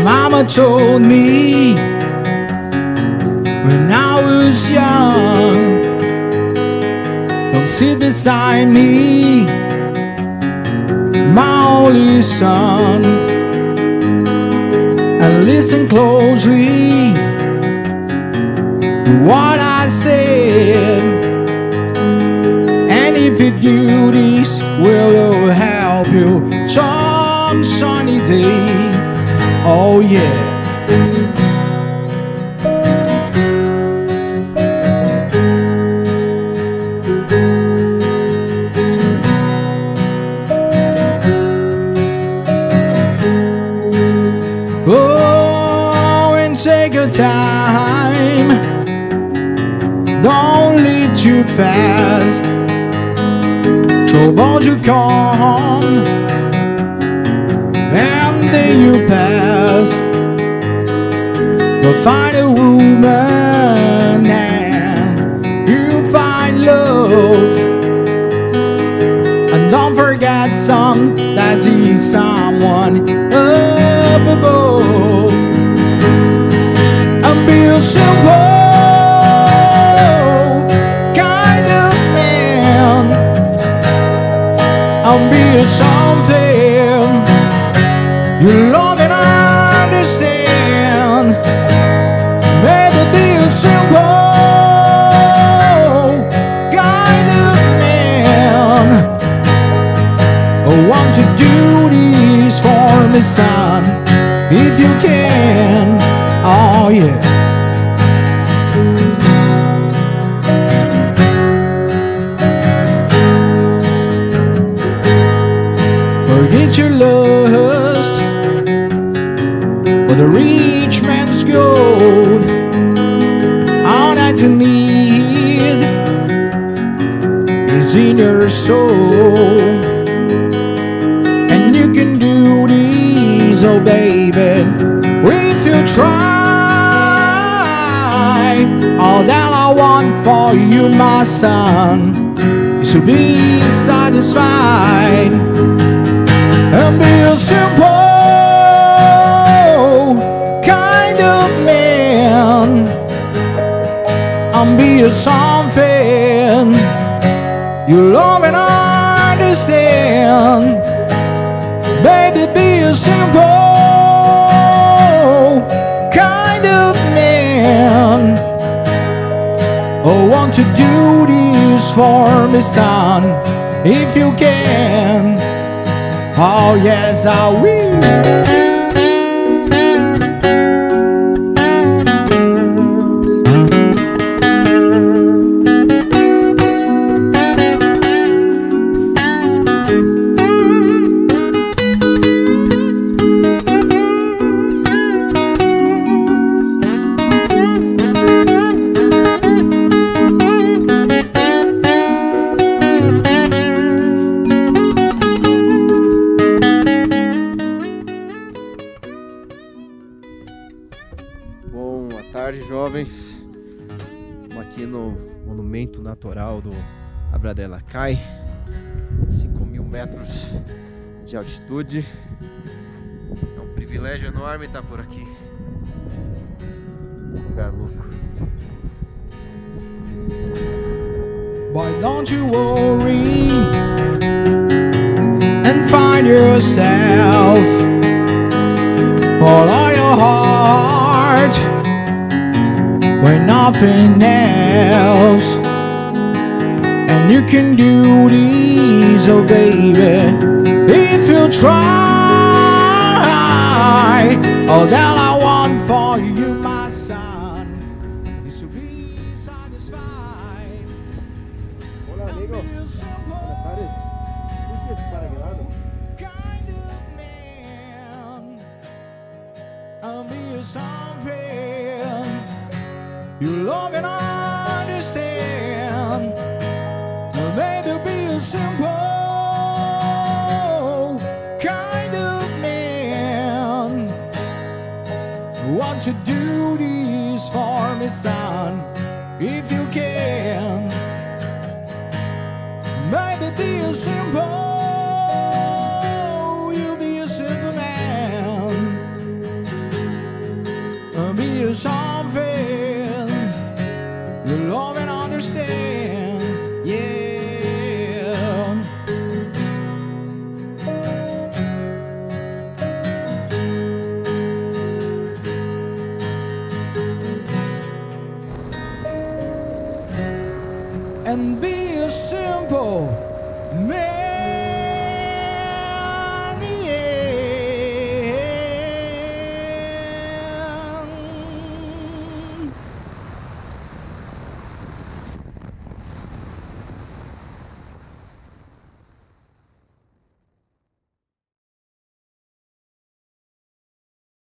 Mama told me when I was young, don't sit beside me, my only son, and listen closely to what I said. And if you do this, will help you some sunny day. Oh yeah. Oh, and take your time. Don't lead too fast. Trouble to come, and then you pass. You'll find a woman and you find love. And don't forget that he's someone up above. And be a simple kind of man, and be a something you love and understand. Maybe be a simple kind of man. I want to do this for my son, if you can. Oh yeah. Forget your lust for the rich man's gold. All that you need is in your soul, and you can do this, oh baby, if you try. All that I want for you, my son, is to be satisfied and be a simple kind of man, and be a something you love and understand. Baby, be a simple kind of man. I want to do this for my son, if you can. Oh yes, I will. Natural do Abradela Cai, 5.000 metros de altitude. É um privilégio enorme estar por aqui. Um lugar louco. Boy, don't you worry and find yourself. Follow your heart when nothing else. And you can do this, oh baby, if you try. All that I want for you, my son, is to be satisfied. Hola amigo, buenas tardes. ¿Qué es para Milano? Kind of man, I'll be something you love and understand. Maybe be a simple kind of man. I to do this for me, son, if you can. Make the deal simple.